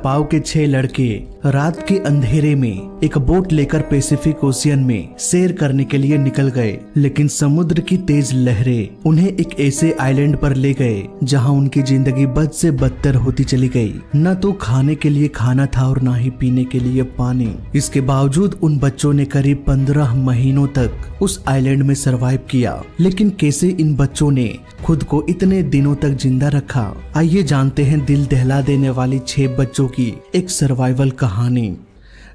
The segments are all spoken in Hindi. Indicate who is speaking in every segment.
Speaker 1: टपाव के 6 लड़के रात के अंधेरे में एक बोट लेकर पैसिफिक ओशियन में सैर करने के लिए निकल गए, लेकिन समुद्र की तेज लहरें उन्हें एक ऐसे आइलैंड पर ले गए जहां उनकी जिंदगी बद से बदतर होती चली गई। न तो खाने के लिए खाना था और न ही पीने के लिए पानी। इसके बावजूद उन बच्चों ने करीब 15 महीनों तक उस आइलैंड में सरवाइव किया। लेकिन कैसे इन बच्चों ने खुद को इतने दिनों तक जिंदा रखा, आइए जानते हैं दिल दहला देने वाली 6 बच्चों की एक सर्वाइवल कहानी।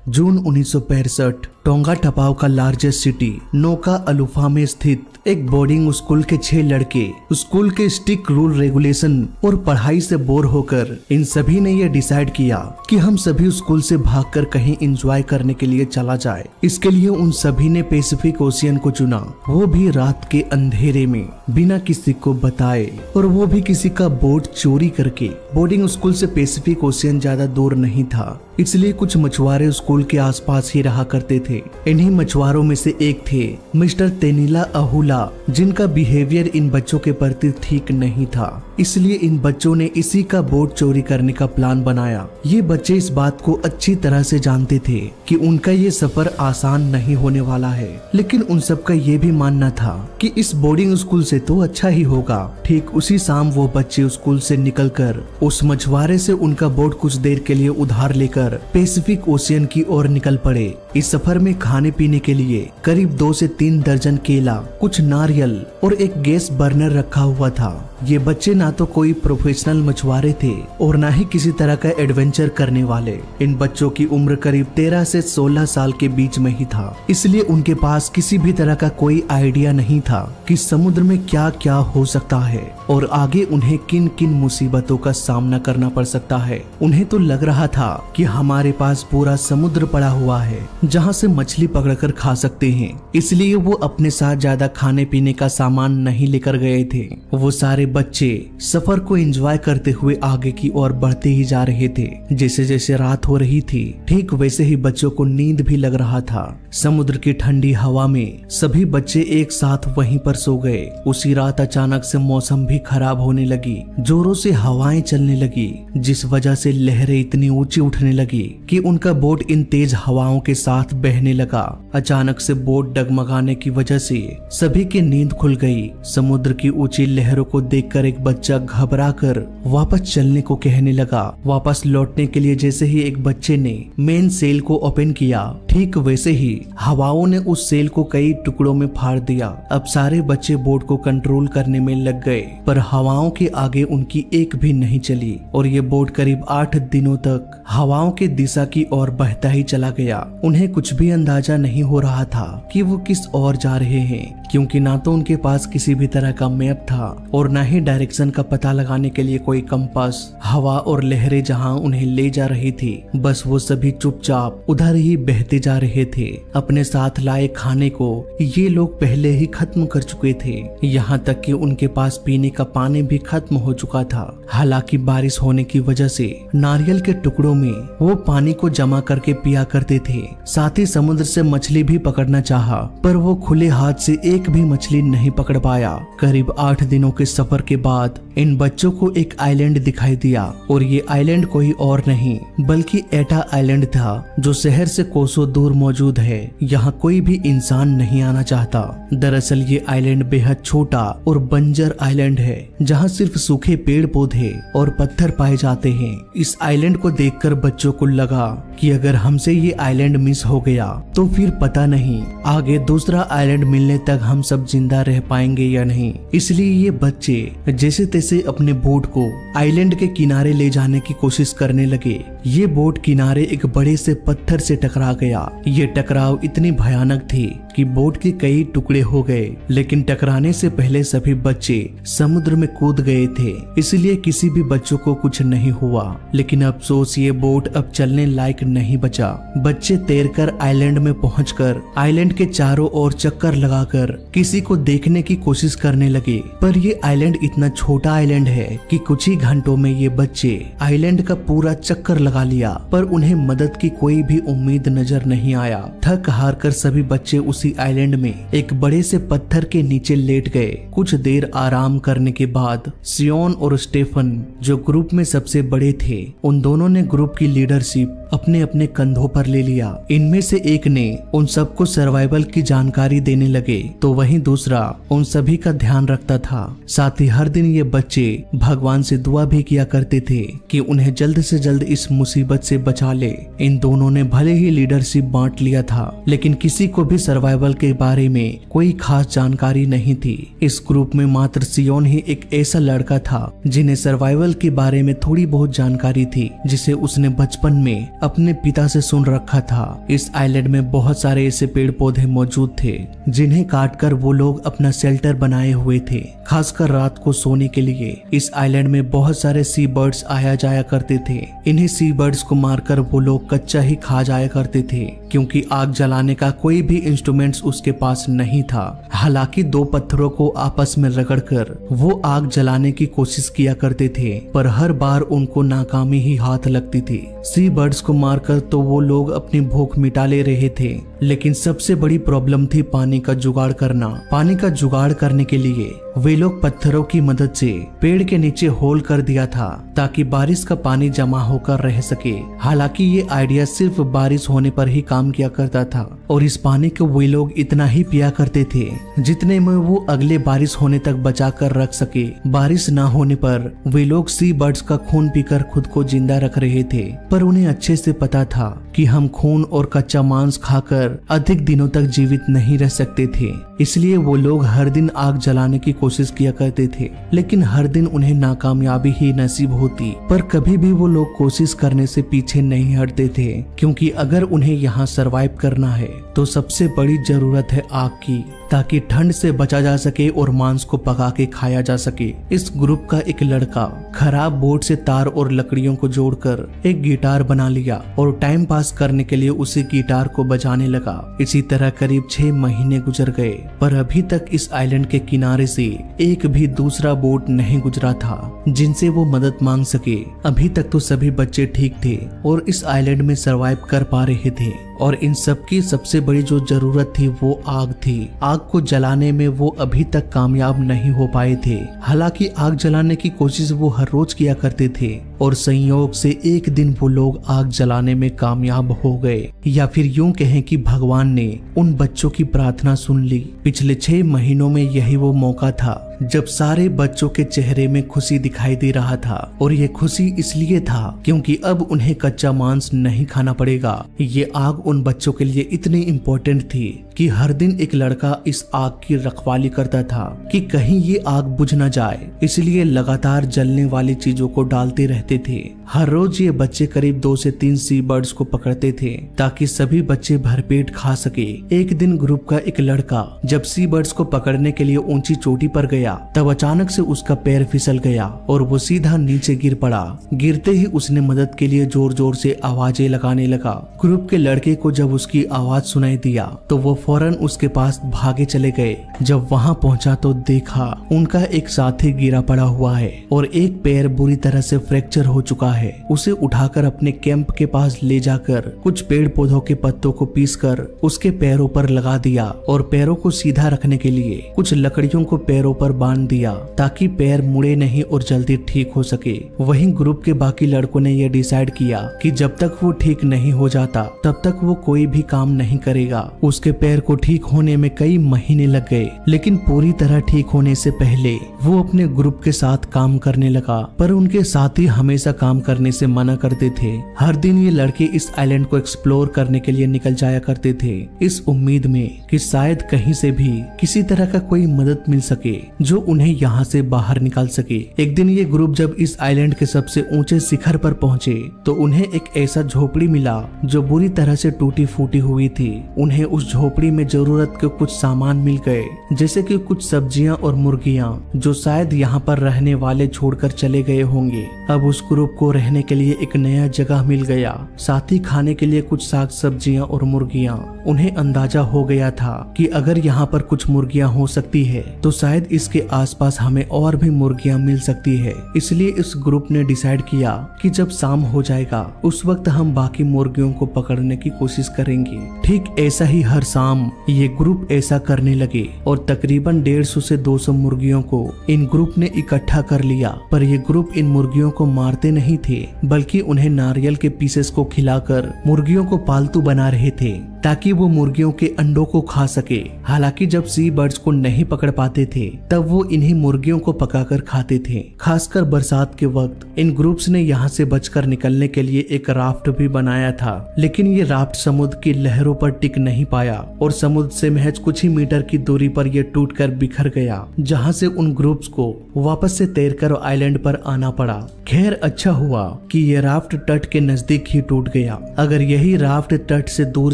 Speaker 1: जून 1965 टोंगा टपाव का लार्जेस्ट सिटी नोका अलुफा में स्थित एक बोर्डिंग स्कूल के 6 लड़के स्कूल के स्ट्रिक्ट रूल रेगुलेशन और पढ़ाई से बोर होकर इन सभी ने यह डिसाइड किया कि हम सभी स्कूल से भागकर कहीं एंजॉय करने के लिए चला जाए। इसके लिए उन सभी ने पैसिफिक ओशियन को चुना, वो भी रात के अंधेरे में बिना किसी को बताए, और वो भी किसी का बोट चोरी करके। बोर्डिंग स्कूल से पैसिफिक ओशियन ज्यादा दूर नहीं था, इसलिए कुछ मछुआरे स्कूल के आसपास ही रहा करते थे। इन्हीं मछुआरों में से एक थे मिस्टर तेनीला अहुला, जिनका बिहेवियर इन बच्चों के प्रति ठीक नहीं था। इसलिए इन बच्चों ने इसी का बोट चोरी करने का प्लान बनाया। ये बच्चे इस बात को अच्छी तरह से जानते थे कि उनका ये सफर आसान नहीं होने वाला है, लेकिन उन सबका ये भी मानना था कि इस बोर्डिंग स्कूल से तो अच्छा ही होगा। ठीक उसी शाम वो बच्चे स्कूल से निकलकर उस मछुआरे से उनका बोट कुछ देर के लिए उधार लेकर पैसिफिक ओशियन की ओर निकल पड़े। इस सफर में खाने पीने के लिए करीब 2 से 3 दर्जन केला, कुछ नारियल और एक गैस बर्नर रखा हुआ था। ये बच्चे ना तो कोई प्रोफेशनल मछुआरे थे और ना ही किसी तरह का एडवेंचर करने वाले। इन बच्चों की उम्र करीब 13 से 16 साल के बीच में ही था, इसलिए उनके पास किसी भी तरह का कोई आइडिया नहीं था कि समुद्र में क्या क्या हो सकता है और आगे उन्हें किन किन मुसीबतों का सामना करना पड़ सकता है। उन्हें तो लग रहा था कि हमारे पास पूरा समुद्र पड़ा हुआ है जहाँ से मछली पकड़कर खा सकते हैं, इसलिए वो अपने साथ ज्यादा खाने पीने का सामान नहीं लेकर गए थे। वो सारे बच्चे सफर को एंजॉय करते हुए आगे की ओर बढ़ते ही जा रहे थे। जैसे जैसे रात हो रही थी, ठीक वैसे ही बच्चों को नींद भी लग रहा था। समुद्र की ठंडी हवा में सभी बच्चे एक साथ वहीं पर सो गए। उसी रात अचानक से मौसम भी खराब होने लगी, जोरों से हवाएं चलने लगी, जिस वजह से लहरें इतनी ऊंची उठने लगी कि उनका बोट इन तेज हवाओं के साथ बहने लगा। अचानक से बोट डगमगाने की वजह से सभी की नींद खुल गई। समुद्र की ऊंची लहरों को देखकर एक बच्चा घबराकर वापस चलने को कहने लगा। वापस लौटने के लिए जैसे ही एक बच्चे ने मेन सेल को ओपन किया, ठीक वैसे ही हवाओं ने उस सेल को कई टुकड़ों में फाड़ दिया। अब सारे बच्चे बोट को कंट्रोल करने में लग गए, पर हवाओं के आगे उनकी एक भी नहीं चली और ये बोट करीब 8 दिनों तक हवाओं के दिशा की ओर बहता ही चला गया। उन्हें कुछ भी अंदाजा नहीं हो रहा था कि वो किस ओर जा रहे हैं, क्योंकि ना तो उनके पास किसी भी तरह का मैप था और ना ही डायरेक्शन का पता लगाने के लिए कोई कंपास। हवा और लहरें जहां उन्हें ले जा रही थी, बस वो सभी चुपचाप उधर ही बहते जा रहे थे। अपने साथ लाए खाने को ये लोग पहले ही खत्म कर चुके थे, यहाँ तक कि उनके पास पीने का पानी भी खत्म हो चुका था। हालांकि बारिश होने की वजह से नारियल के टुकड़ों में वो पानी को जमा करके पिया करते थे। साथ ही समुद्र से मछली भी पकड़ना चाहा, पर वो खुले हाथ से एक भी मछली नहीं पकड़ पाया। करीब 8 दिनों के सफर के बाद इन बच्चों को एक आइलैंड दिखाई दिया, और ये आइलैंड कोई और नहीं बल्कि एटा आइलैंड था, जो शहर से कोसों दूर मौजूद है। यहाँ कोई भी इंसान नहीं आना चाहता। दरअसल ये आइलैंड बेहद छोटा और बंजर आइलैंड है, जहाँ सिर्फ सूखे पेड़ पौधे और पत्थर पाए जाते हैं। इस आइलैंड को देखकर बच्चों को लगा कि अगर हमसे ये आइलैंड मिस हो गया तो फिर पता नहीं आगे दूसरा आइलैंड मिलने तक हम सब जिंदा रह पाएंगे या नहीं। इसलिए ये बच्चे जैसे तैसे अपने बोट को आइलैंड के किनारे ले जाने की कोशिश करने लगे। ये बोट किनारे एक बड़े से पत्थर से टकरा गया। ये टकराव इतनी भयानक थी कि बोट के कई टुकड़े हो गए, लेकिन टकराने से पहले सभी बच्चे समुद्र में कूद गए थे, इसलिए किसी भी बच्चों को कुछ नहीं हुआ। लेकिन अफसोस ये बोट अब चलने लायक नहीं बचा। बच्चे तैरकर आइलैंड में पहुंचकर आइलैंड के चारों ओर चक्कर लगाकर किसी को देखने की कोशिश करने लगे, पर ये आइलैंड इतना छोटा आइलैंड है कि कुछ ही घंटों में ये बच्चे आइलैंड का पूरा चक्कर लगा लगा लिया, पर उन्हें मदद की कोई भी उम्मीद नजर नहीं आया। थक हार कर सभी बच्चे उसी आइलैंड में एक बड़े से पत्थर के नीचे लेट गए। कुछ देर आराम करने के बाद सियोन और स्टेफन, जो ग्रुप में सबसे बड़े थे, उन दोनों ने ग्रुप की लीडरशिप अपने अपने कंधों पर ले लिया। इनमें से एक ने उन सबको सर्वाइवल की जानकारी देने लगे, तो वहीं दूसरा उन सभी का ध्यान रखता था। साथ ही हर दिन ये बच्चे भगवान से दुआ भी किया करते थे कि उन्हें जल्द से जल्द इस मुसीबत से बचा ले। इन दोनों ने भले ही लीडरशिप बांट लिया था, लेकिन किसी को भी सर्वाइवल के बारे में कोई खास जानकारी नहीं थी। इस ग्रुप में मात्र सियोन ही एक ऐसा लड़का था जिन्हें सर्वाइवल के बारे में थोड़ी बहुत जानकारी थी, जिसे उसने बचपन में अपने पिता से सुन रखा था। इस आइलैंड में बहुत सारे ऐसे पेड़ पौधे मौजूद थे जिन्हें काटकर वो लोग अपना शेल्टर बनाए हुए थे, खासकर रात को सोने के लिए। इस आइलैंड में बहुत सारे सी बर्ड्स आया जाया करते थे। इन्हीं सी बर्ड्स को मारकर वो लोग कच्चा ही खा जाया करते थे, क्योंकि आग जलाने का कोई भी इंस्ट्रूमेंट्स उसके पास नहीं था। हालांकि दो पत्थरों को आपस में रगड़कर वो आग जलाने की कोशिश किया करते थे, पर हर बार उनको नाकामी ही हाथ लगती थी। सी बर्ड्स को मारकर तो वो लोग अपनी भूख मिटा ले रहे थे, लेकिन सबसे बड़ी प्रॉब्लम थी पानी का जुगाड़ करना। पानी का जुगाड़ करने के लिए वे लोग पत्थरों की मदद से पेड़ के नीचे होल कर दिया था, ताकि बारिश का पानी जमा होकर रह सके। हालांकि ये आइडिया सिर्फ बारिश होने पर ही काम किया करता था, और इस पानी को वे लोग इतना ही पिया करते थे जितने में वो अगले बारिश होने तक बचा कर रख सके। बारिश न होने पर वे लोग सी बर्ड्स का खून पीकर खुद को जिंदा रख रहे थे, पर उन्हें अच्छे से पता था कि हम खून और कच्चा मांस खाकर अधिक दिनों तक जीवित नहीं रह सकते थे। इसलिए वो लोग हर दिन आग जलाने की कोशिश किया करते थे, लेकिन हर दिन उन्हें नाकामयाबी ही नसीब होती। पर कभी भी वो लोग कोशिश करने से पीछे नहीं हटते थे, क्योंकि अगर उन्हें यहाँ सरवाइव करना है तो सबसे बड़ी जरूरत है आग की, ताकि ठंड से बचा जा सके और मांस को पका के खाया जा सके। इस ग्रुप का एक लड़का खराब बोर्ड से तार और लकड़ियों को जोड़कर एक गिटार बना लिया और टाइम पास करने के लिए उसी गिटार को बजाने लगा। इसी तरह करीब 6 महीने गुजर गए, पर अभी तक इस आइलैंड के किनारे से एक भी दूसरा बोट नहीं गुजरा था जिनसे वो मदद मांग सके। अभी तक तो सभी बच्चे ठीक थे और इस आइलैंड में सरवाइव कर पा रहे थे, और इन सब की सबसे बड़ी जो जरूरत थी वो आग थी। आग को जलाने में वो अभी तक कामयाब नहीं हो पाए थे। हालांकि आग जलाने की कोशिश वो हर रोज किया करते थे, और संयोग से एक दिन वो लोग आग जलाने में कामयाब हो गए, या फिर यूं कहें कि भगवान ने उन बच्चों की प्रार्थना सुन ली। पिछले 6 महीनों में यही वो मौका था जब सारे बच्चों के चेहरे में खुशी दिखाई दे रहा था, और ये खुशी इसलिए था क्योंकि अब उन्हें कच्चा मांस नहीं खाना पड़ेगा। ये आग उन बच्चों के लिए इतनी इम्पोर्टेंट थी कि हर दिन एक लड़का इस आग की रखवाली करता था कि कहीं ये आग बुझ न जाए, इसलिए लगातार जलने वाली चीजों को डालते रहते थे। हर रोज ये बच्चे करीब 2 से 3 सी बर्ड्स को पकड़ते थे ताकि सभी बच्चे भरपेट खा सके। एक दिन ग्रुप का एक लड़का जब सी बर्ड्स को पकड़ने के लिए ऊंची चोटी पर गया, तब अचानक से उसका पैर फिसल गया और वो सीधा नीचे गिर पड़ा। गिरते ही उसने मदद के लिए जोर जोर से आवाजें लगाने लगा। ग्रुप के लड़के को जब उसकी आवाज सुनाई दिया तो वो फौरन उसके पास भागे चले गए। जब वहां पहुंचा तो देखा उनका एक साथी गिरा पड़ा हुआ है और एक पैर बुरी तरह से फ्रैक्चर हो चुका है। उसे उठाकर अपने कैंप के पास ले जाकर कुछ पेड़ पौधों के पत्तों को पीसकर उसके पैरों पर लगा दिया और पैरों को सीधा रखने के लिए कुछ लकड़ियों को पैरों पर बांध दिया ताकि पैर मुड़े नहीं और जल्दी ठीक हो सके। वहीं ग्रुप के बाकी लड़कों ने यह डिसाइड किया कि जब तक वो ठीक नहीं हो जाता तब तक वो कोई भी काम नहीं करेगा। उसके पैर को ठीक होने में कई महीने लग गए, लेकिन पूरी तरह ठीक होने से पहले वो अपने ग्रुप के साथ काम करने लगा। पर उनके साथी हमेशा काम करने से मना करते थे। हर दिन ये लड़के इस आइलैंड को एक्सप्लोर करने के लिए निकल जाया करते थे, इस उम्मीद में कि शायद कहीं से भी किसी तरह का कोई मदद मिल सके जो उन्हें यहाँ से बाहर निकाल सके। एक दिन ये ग्रुप जब इस आइलैंड के सबसे ऊंचे शिखर पर पहुंचे तो उन्हें एक ऐसा झोपड़ी मिला जो बुरी तरह से टूटी फूटी हुई थी। उन्हें उस झोपड़ी में जरूरत के कुछ सामान मिल गए, जैसे कि कुछ सब्जियां और मुर्गियां जो शायद यहाँ पर रहने वाले छोड़कर चले गए होंगे। अब उस ग्रुप को रहने के लिए एक नया जगह मिल गया, साथ ही खाने के लिए कुछ साग सब्जियां और मुर्गियां। उन्हें अंदाजा हो गया था कि अगर यहाँ पर कुछ मुर्गियां हो सकती है तो शायद इसके आसपास हमें और भी मुर्गियां मिल सकती है। इसलिए इस ग्रुप ने डिसाइड किया कि जब शाम हो जाएगा उस वक्त हम बाकी मुर्गियों को पकड़ने की कोशिश करेंगे। ठीक ऐसा ही हर शाम ये ग्रुप ऐसा करने लगे और तकरीबन 150 से 200 मुर्गियों को इन ग्रुप ने इकट्ठा कर लिया। पर ये ग्रुप इन मुर्गियों को मारते नहीं थे, बल्कि उन्हें नारियल के पीसेस को खिलाकर मुर्गियों को पालतू बना रहे थे ताकि वो मुर्गियों के अंडों को खा सके। हालांकि जब सी बर्ड्स को नहीं पकड़ पाते थे तब वो इन्हीं मुर्गियों को पकाकर खाते थे। खासकर बरसात के वक्त इन ग्रुप्स ने यहाँ से बचकर निकलने के लिए एक राफ्ट भी बनाया था, लेकिन ये राफ्ट समुद्र की लहरों पर टिक नहीं पाया और समुद्र से महज कुछ ही मीटर की दूरी पर यह टूटकर बिखर गया, जहाँ से उन ग्रुप्स को वापस से तैरकर आइलैंड पर आना पड़ा। खैर अच्छा हुआ कि ये राफ्ट तट के नजदीक ही टूट गया। अगर यही राफ्ट तट से दूर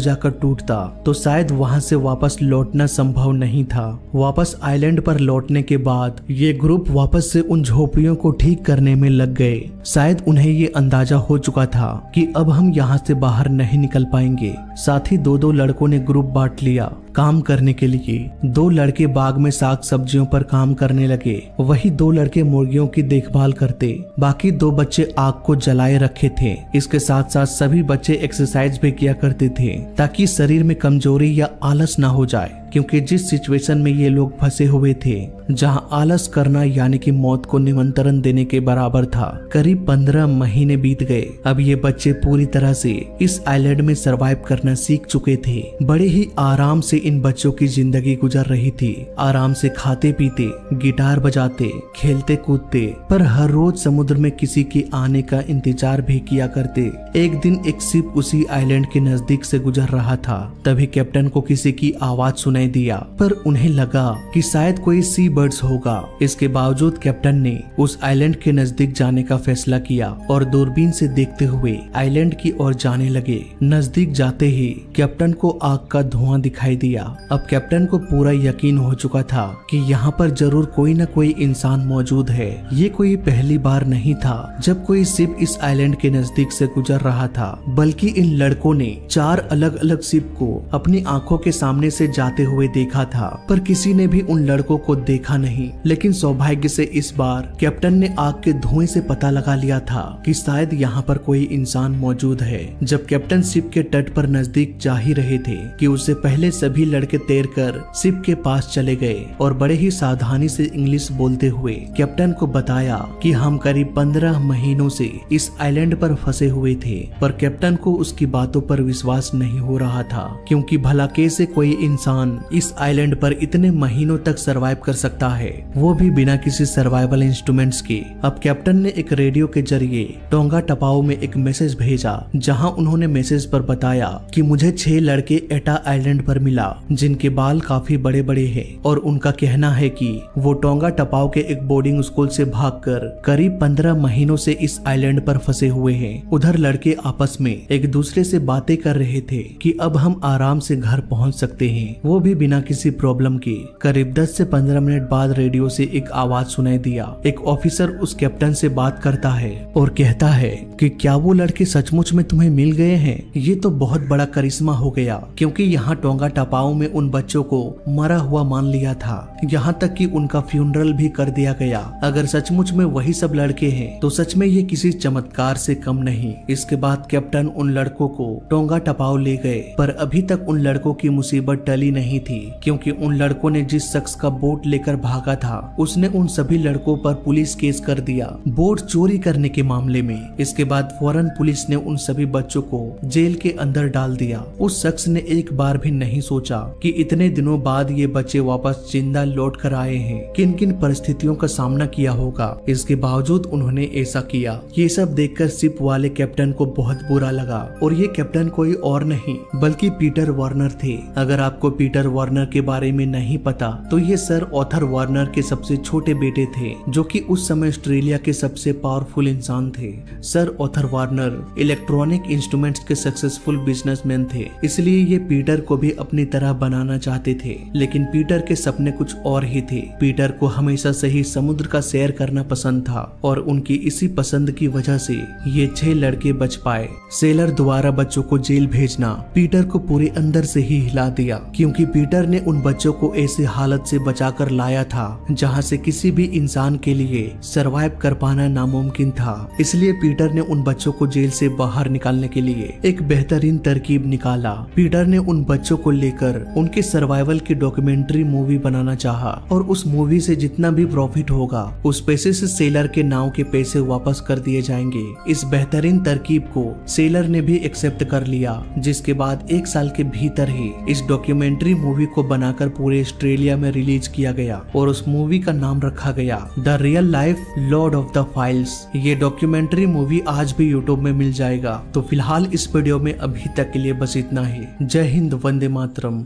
Speaker 1: जाकर टूटता तो शायद वहां से वापस लौटना संभव नहीं था। वापस आइलैंड पर लौटने के बाद ये ग्रुप वापस से उन झोपड़ियों को ठीक करने में लग गए। शायद उन्हें ये अंदाजा हो चुका था कि अब हम यहाँ से बाहर नहीं निकल पाएंगे। साथ ही दो लड़कों ने ग्रुप बांट लिया काम करने के लिए। 2 लड़के बाग में साग सब्जियों पर काम करने लगे, वही 2 लड़के मुर्गियों की देखभाल करते। बाकी 2 बच्चे आग को जलाए रखे थे। इसके साथ साथ सभी बच्चे एक्सरसाइज भी किया करते थे ताकि शरीर में कमजोरी या आलस ना हो जाए, क्योंकि जिस सिचुएशन में ये लोग फंसे हुए थे जहां आलस करना यानी कि मौत को निमंत्रण देने के बराबर था। करीब 15 महीने बीत गए। अब ये बच्चे पूरी तरह से इस आइलैंड में सरवाइव करना सीख चुके थे। बड़े ही आराम से इन बच्चों की जिंदगी गुजर रही थी। आराम से खाते पीते, गिटार बजाते, खेलते कूदते, पर हर रोज समुद्र में किसी के आने का इंतजार भी किया करते। एक दिन एक शिप उसी आइलैंड के नजदीक से गुजर रहा था। तभी कैप्टन को किसी की आवाज सुनाई दिया, पर उन्हें लगा कि शायद कोई सी बर्ड्स होगा। इसके बावजूद कैप्टन ने उस आइलैंड के नजदीक जाने का फैसला किया और दूरबीन से देखते हुए आइलैंड की ओर जाने लगे। नजदीक जाते ही कैप्टन को आग का धुआं दिखाई दिया। अब कैप्टन को पूरा यकीन हो चुका था कि यहाँ पर जरूर कोई न कोई इंसान मौजूद है। ये कोई पहली बार नहीं था जब कोई शिप इस आइलैंड के नजदीक से गुजर रहा था, बल्कि इन लड़कों ने 4 अलग अलग शिप को अपनी आंखों के सामने से जाते हुए देखा था, पर किसी ने भी उन लड़कों को देखा नहीं। लेकिन सौभाग्य से इस बार कैप्टन ने आग के धुएं से पता लगा लिया था कि शायद यहाँ पर कोई इंसान मौजूद है। जब कैप्टन शिप के तट पर नजदीक जा ही रहे थे कि उससे पहले सभी लड़के तैरकर शिप के पास चले गए और बड़े ही सावधानी से इंग्लिश बोलते हुए कैप्टन को बताया कि हम करीब 15 महीनों से इस आइलैंड पर फंसे हुए थे। पर कैप्टन को उसकी बातों पर विश्वास नहीं हो रहा था, क्योंकि भला कैसे कोई इंसान इस आइलैंड पर इतने महीनों तक सरवाइव कर सकता है, वो भी बिना किसी सर्वाइवल इंस्ट्रूमेंट्स के। अब कैप्टन ने एक रेडियो के जरिए टोंगा टपाओ में एक मैसेज भेजा, जहां उन्होंने मैसेज पर बताया कि मुझे 6 लड़के एटा आइलैंड पर मिला जिनके बाल काफी बड़े बड़े हैं और उनका कहना है कि वो टोंगा टपाओ के एक बोर्डिंग स्कूल से भागकर करीब 15 महीनों से इस आइलैंड पर फंसे हुए हैं। उधर लड़के आपस में एक दूसरे से बातें कर रहे थे कि अब हम आराम से घर पहुंच सकते हैं, वो भी बिना किसी प्रॉब्लम के। करीब 10 से 15 मिनट बाद रेडियो से एक आवाज सुनाई दिया। एक ऑफिसर उस कैप्टन से बात करता है और कहता है कि क्या वो लड़के सचमुच में तुम्हें मिल गए हैं? ये तो बहुत बड़ा करिश्मा हो गया, क्योंकि यहाँ टोंगा टपाओ में उन बच्चों को मरा हुआ मान लिया था, यहाँ तक कि उनका फ्यूनरल भी कर दिया गया। अगर सचमुच में वही सब लड़के हैं तो सच में ये किसी चमत्कार से कम नहीं। इसके बाद कैप्टन उन लड़कों को टोंगा टपाओ ले गए, पर अभी तक उन लड़कों की मुसीबत टली नहीं थी, क्योंकि उन लड़कों ने जिस शख्स का बोट लेकर भागा था उसने उन सभी लड़कों पर पुलिस केस कर दिया बोट चोरी करने के मामले में। इसके बाद फौरन पुलिस ने उन सभी बच्चों को जेल के अंदर डाल दिया। उस शख्स ने एक बार भी नहीं सोचा कि इतने दिनों बाद ये बच्चे वापस जिंदा लौट कर आए हैं, किन किन परिस्थितियों का सामना किया होगा। इसके बावजूद उन्होंने ऐसा किया। ये सब देखकर शिप वाले कैप्टन को बहुत बुरा लगा, और ये कैप्टन कोई और नहीं बल्कि पीटर वार्नर थे। अगर आपको पीटर मिस्टर वार्नर के बारे में नहीं पता तो ये सर ऑथर वार्नर के सबसे छोटे बेटे थे, जो कि उस समय ऑस्ट्रेलिया के सबसे पावरफुल इंसान थे। Sir author Warner electronic instruments के सक्सेसफुल बिजनेसमैन थे, इसलिए ये पीटर को भी अपनी तरह बनाना चाहते थे। लेकिन पीटर के सपने कुछ और ही थे। पीटर को हमेशा से ही समुद्र का सैर करना पसंद था और उनकी इसी पसंद की वजह से ये 6 लड़के बच पाए। सेलर द्वारा बच्चों को जेल भेजना पीटर को पूरे अंदर से ही हिला दिया, क्योंकि पीटर ने उन बच्चों को ऐसी हालत से बचाकर लाया था जहां से किसी भी इंसान के लिए सरवाइव कर पाना नामुमकिन था। इसलिए पीटर ने उन बच्चों को जेल से बाहर निकालने के लिए एक बेहतरीन तरकीब निकाला। पीटर ने उन बच्चों को लेकर उनके सर्वाइवल की डॉक्यूमेंट्री मूवी बनाना चाहा और उस मूवी से जितना भी प्रॉफिट होगा उस पैसे से सेलर के नाव के पैसे वापस कर दिए जाएंगे। इस बेहतरीन तरकीब को सेलर ने भी एक्सेप्ट कर लिया, जिसके बाद 1 साल के भीतर ही इस डॉक्यूमेंट्री मूवी को बनाकर पूरे ऑस्ट्रेलिया में रिलीज किया गया और उस मूवी का नाम रखा गया the real life Lord of the files. ये डॉक्यूमेंट्री मूवी आज भी यूट्यूब में मिल जाएगा। तो फिलहाल इस वीडियो में अभी तक के लिए बस इतना ही। जय हिंद, वंदे मातरम।